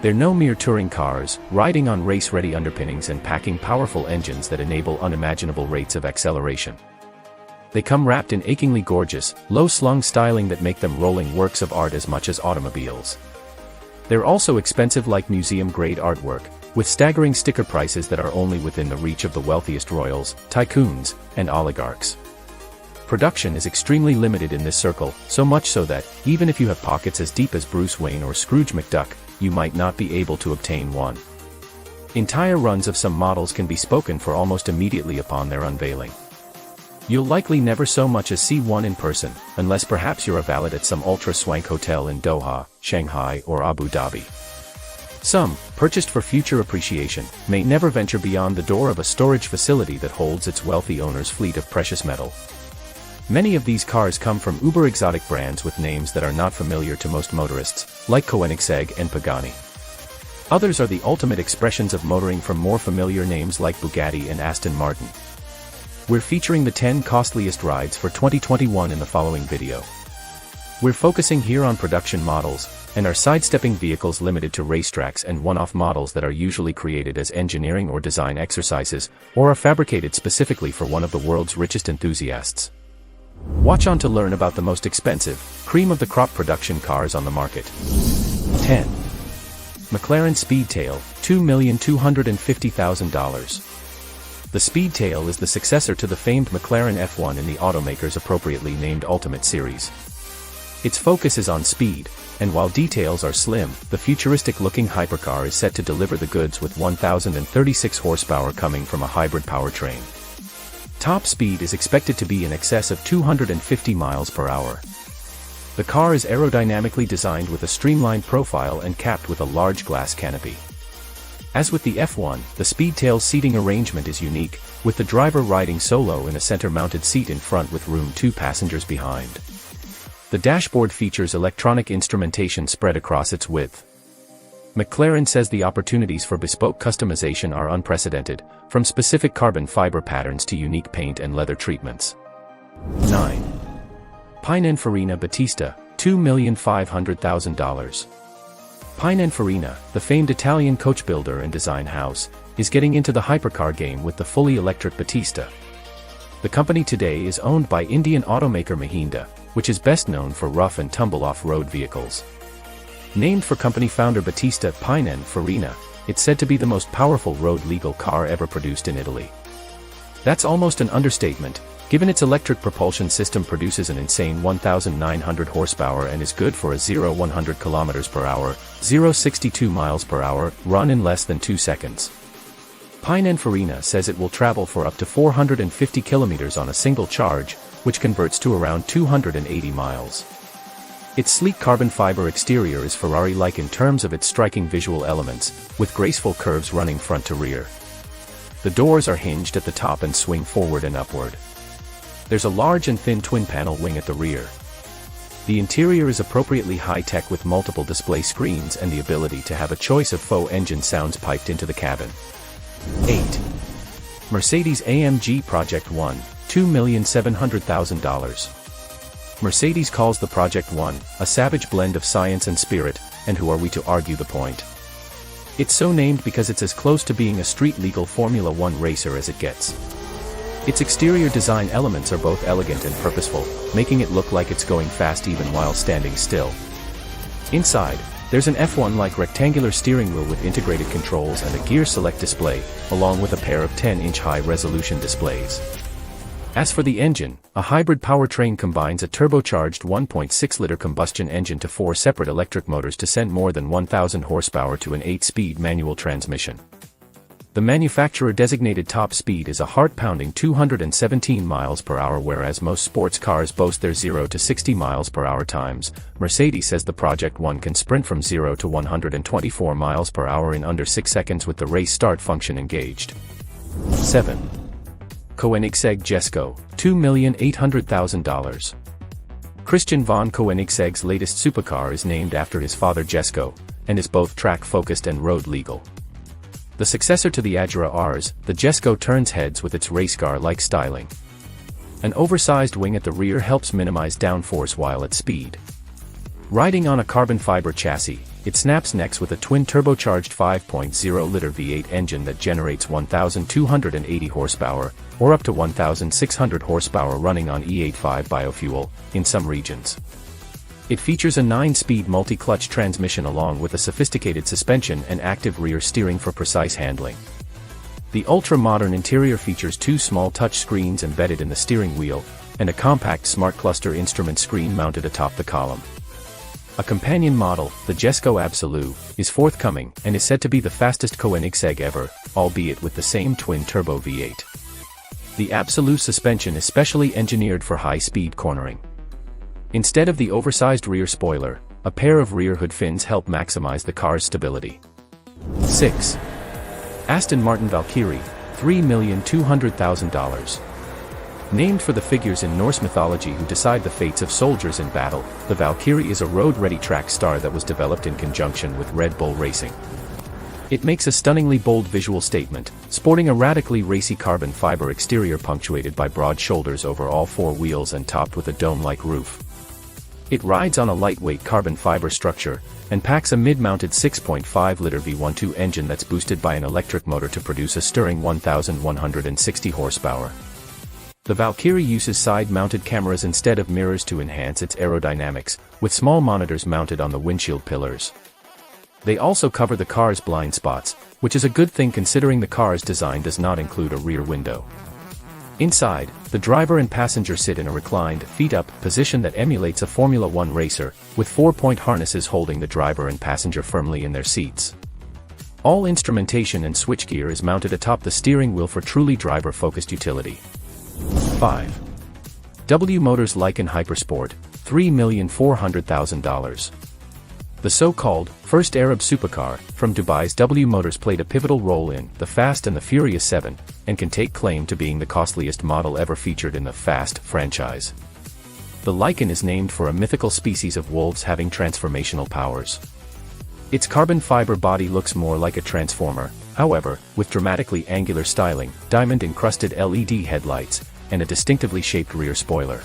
They're no mere touring cars, riding on race-ready underpinnings and packing powerful engines that enable unimaginable rates of acceleration. They come wrapped in achingly gorgeous, low-slung styling that make them rolling works of art as much as automobiles. They're also expensive like museum-grade artwork, with staggering sticker prices that are only within the reach of the wealthiest royals, tycoons, and oligarchs. Production is extremely limited in this circle, so much so that, even if you have pockets as deep as Bruce Wayne or Scrooge McDuck, you might not be able to obtain one. Entire runs of some models can be spoken for almost immediately upon their unveiling. You'll likely never so much as see one in person, unless perhaps you're a valet at some ultra-swank hotel in Doha, Shanghai, or Abu Dhabi. Some, purchased for future appreciation, may never venture beyond the door of a storage facility that holds its wealthy owner's fleet of precious metal. Many of these cars come from uber-exotic brands with names that are not familiar to most motorists, like Koenigsegg and Pagani. Others are the ultimate expressions of motoring from more familiar names like Bugatti and Aston Martin. We're featuring the 10 costliest rides for 2021 in the following video. We're focusing here on production models, and are sidestepping vehicles limited to racetracks and one-off models that are usually created as engineering or design exercises, or are fabricated specifically for one of the world's richest enthusiasts. Watch on to learn about the most expensive, cream-of-the-crop production cars on the market. 10. McLaren Speedtail, $2,250,000. The Speedtail is the successor to the famed McLaren F1 in the automaker's appropriately named Ultimate Series. Its focus is on speed, and while details are slim, the futuristic-looking hypercar is set to deliver the goods with 1,036 horsepower coming from a hybrid powertrain. Top speed is expected to be in excess of 250 miles per hour. The car is aerodynamically designed with a streamlined profile and capped with a large glass canopy. As with the F1, the Speedtail's seating arrangement is unique, with the driver riding solo in a center-mounted seat in front with room 2 passengers behind. The dashboard features electronic instrumentation spread across its width. McLaren says the opportunities for bespoke customization are unprecedented, from specific carbon fiber patterns to unique paint and leather treatments. 9. Pininfarina Battista, $2,500,000. Pininfarina, the famed Italian coach builder and design house, is getting into the hypercar game with the fully electric Battista. The company today is owned by Indian automaker Mahindra, which is best known for rough and tumble off-road vehicles. Named for company founder Battista Pininfarina, it's said to be the most powerful road-legal car ever produced in Italy. That's almost an understatement, given its electric propulsion system produces an insane 1,900 horsepower and is good for a 0-100 km per hour, 0-62 miles per hour, run in less than 2 seconds. Pininfarina says it will travel for up to 450 kilometers on a single charge, which converts to around 280 miles. Its sleek carbon fiber exterior is Ferrari-like in terms of its striking visual elements, with graceful curves running front to rear. The doors are hinged at the top and swing forward and upward. There's a large and thin twin-panel wing at the rear. The interior is appropriately high-tech with multiple display screens and the ability to have a choice of faux engine sounds piped into the cabin. 8. Mercedes-AMG Project One, $2,700,000. Mercedes calls the Project One a savage blend of science and spirit, and who are we to argue the point? It's so named because it's as close to being a street-legal Formula One racer as it gets. Its exterior design elements are both elegant and purposeful, making it look like it's going fast even while standing still. Inside, there's an F1-like rectangular steering wheel with integrated controls and a gear select display, along with a pair of 10-inch high-resolution displays. As for the engine, a hybrid powertrain combines a turbocharged 1.6-liter combustion engine to 4 separate electric motors to send more than 1,000 horsepower to an 8-speed manual transmission. The manufacturer-designated top speed is a heart-pounding 217 miles per hour, whereas most sports cars boast their 0 to 60 miles per hour times. Mercedes says the Project One can sprint from 0 to 124 miles per hour in under 6 seconds with the race start function engaged. 7. Koenigsegg Jesko, $2,800,000. Christian von Koenigsegg's latest supercar is named after his father Jesko, and is both track-focused and road-legal. The successor to the Agera Rs, the Jesko turns heads with its race car-like styling. An oversized wing at the rear helps minimize downforce while at speed. Riding on a carbon fiber chassis, It snaps next with a twin-turbocharged 5.0-liter V8 engine that generates 1,280 horsepower, or up to 1,600 horsepower running on E85 biofuel, in some regions. It features a 9-speed multi-clutch transmission along with a sophisticated suspension and active rear steering for precise handling. The ultra-modern interior features 2 small touchscreens embedded in the steering wheel, and a compact smart cluster instrument screen mounted atop the column. A companion model, the Jesko Absolute, is forthcoming and is said to be the fastest Koenigsegg ever, albeit with the same twin-turbo V8. The Absolute suspension is specially engineered for high-speed cornering. Instead of the oversized rear spoiler, a pair of rear hood fins help maximize the car's stability. 6. Aston Martin Valkyrie, $3,200,000. Named for the figures in Norse mythology who decide the fates of soldiers in battle, the Valkyrie is a road-ready track star that was developed in conjunction with Red Bull Racing. It makes a stunningly bold visual statement, sporting a radically racy carbon fiber exterior punctuated by broad shoulders over all 4 wheels and topped with a dome-like roof. It rides on a lightweight carbon fiber structure, and packs a mid-mounted 6.5-liter V12 engine that's boosted by an electric motor to produce a stirring 1,160 horsepower. The Valkyrie uses side-mounted cameras instead of mirrors to enhance its aerodynamics, with small monitors mounted on the windshield pillars. They also cover the car's blind spots, which is a good thing considering the car's design does not include a rear window. Inside, the driver and passenger sit in a reclined, feet-up position that emulates a Formula One racer, with 4-point harnesses holding the driver and passenger firmly in their seats. All instrumentation and switchgear is mounted atop the steering wheel for truly driver-focused utility. 5. W Motors Lykan Hypersport, $3,400,000. The so-called first Arab supercar from Dubai's W Motors played a pivotal role in The Fast and the Furious 7, and can take claim to being the costliest model ever featured in the Fast franchise. The Lykan is named for a mythical species of wolves having transformational powers. Its carbon fiber body looks more like a transformer, however, with dramatically angular styling, diamond-encrusted LED headlights, and a distinctively shaped rear spoiler.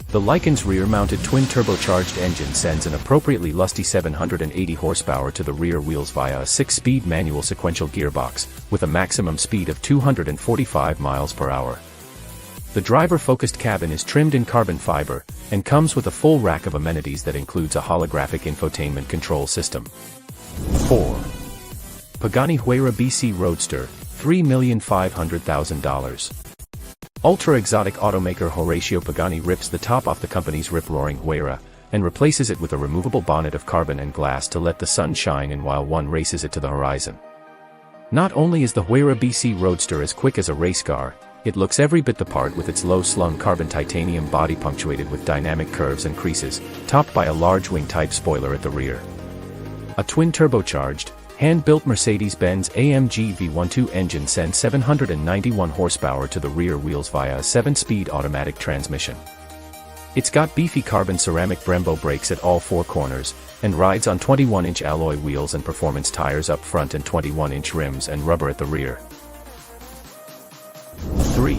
The Lykan's rear-mounted twin-turbocharged engine sends an appropriately lusty 780 horsepower to the rear wheels via a 6-speed manual sequential gearbox, with a maximum speed of 245 miles per hour. The driver-focused cabin is trimmed in carbon fiber, and comes with a full rack of amenities that includes a holographic infotainment control system. 4. Pagani Huayra BC Roadster, $3,500,000. Ultra-exotic automaker Horacio Pagani rips the top off the company's rip-roaring Huayra, and replaces it with a removable bonnet of carbon and glass to let the sun shine in while one races it to the horizon. Not only is the Huayra BC Roadster as quick as a race car, it looks every bit the part with its low-slung carbon titanium body punctuated with dynamic curves and creases, topped by a large wing-type spoiler at the rear. A twin-turbocharged, hand-built Mercedes-Benz AMG V12 engine sends 791 horsepower to the rear wheels via a 7-speed automatic transmission. It's got beefy carbon ceramic Brembo brakes at all 4 corners, and rides on 21-inch alloy wheels and performance tires up front and 21-inch rims and rubber at the rear. 3.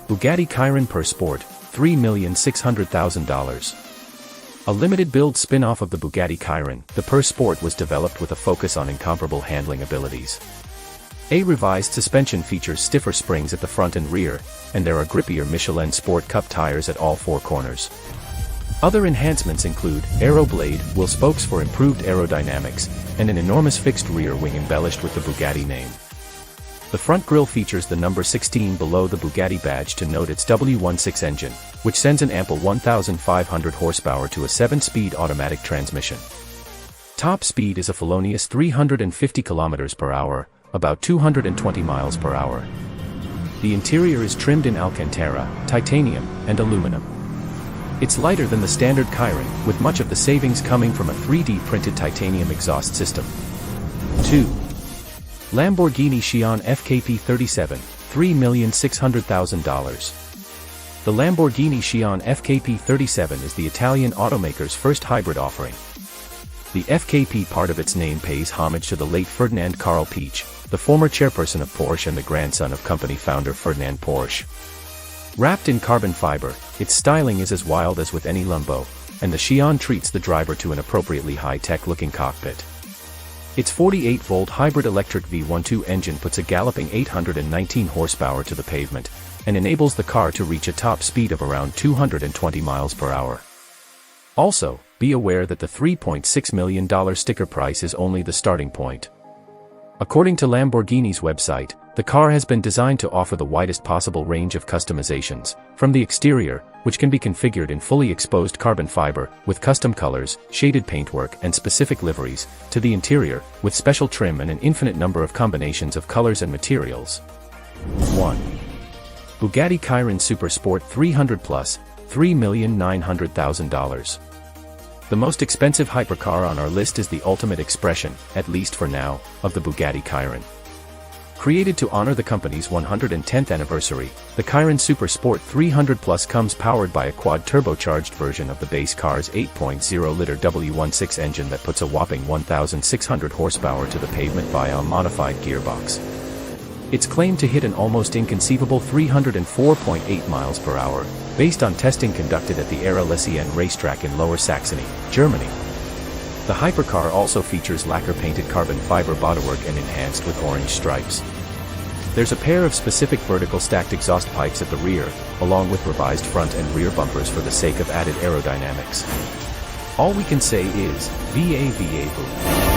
Bugatti Veyron Per Sport, $3,600,000. A limited-build spin-off of the Bugatti Veyron, the Per Sport was developed with a focus on incomparable handling abilities. A revised suspension features stiffer springs at the front and rear, and there are grippier Michelin Sport Cup tires at all 4 corners. Other enhancements include Aero Blade wheel spokes for improved aerodynamics, and an enormous fixed rear wing embellished with the Bugatti name. The front grille features the number 16 below the Bugatti badge to note its W16 engine, which sends an ample 1,500 horsepower to a 7-speed automatic transmission. Top speed is a felonious 350 km per hour, about 220 miles per hour. The interior is trimmed in Alcantara, titanium, and aluminum. It's lighter than the standard Veyron, with much of the savings coming from a 3D printed titanium exhaust system. 2. Lamborghini Chiron FKP 37, $3,600,000. The Lamborghini Chiron FKP 37 is the Italian automaker's first hybrid offering. The FKP part of its name pays homage to the late Ferdinand Karl Piëch, the former chairperson of Porsche and the grandson of company founder Ferdinand Porsche. Wrapped in carbon fiber, its styling is as wild as with any Lambo, and the Xi'an treats the driver to an appropriately high-tech looking cockpit. Its 48-volt hybrid electric V12 engine puts a galloping 819 horsepower to the pavement, and enables the car to reach a top speed of around 220 miles per hour. Also, be aware that the $3.6 million sticker price is only the starting point. According to Lamborghini's website, the car has been designed to offer the widest possible range of customizations, from the exterior, which can be configured in fully exposed carbon fiber, with custom colors, shaded paintwork and specific liveries, to the interior, with special trim and an infinite number of combinations of colors and materials. 1. Bugatti Veyron Super Sport 300 Plus, $3,900,000. The most expensive hypercar on our list is the ultimate expression, at least for now, of the Bugatti Veyron. Created to honor the company's 110th anniversary, the Veyron Super Sport 300 Plus comes powered by a quad-turbocharged version of the base car's 8.0-liter W16 engine that puts a whopping 1,600 horsepower to the pavement via a modified gearbox. It's claimed to hit an almost inconceivable 304.8 miles per hour, based on testing conducted at the Aire-les-Siennes racetrack in Lower Saxony, Germany. The hypercar also features lacquer-painted carbon fiber bodywork and enhanced with orange stripes. There's a pair of specific vertical stacked exhaust pipes at the rear, along with revised front and rear bumpers for the sake of added aerodynamics. All we can say is, VA VA boo.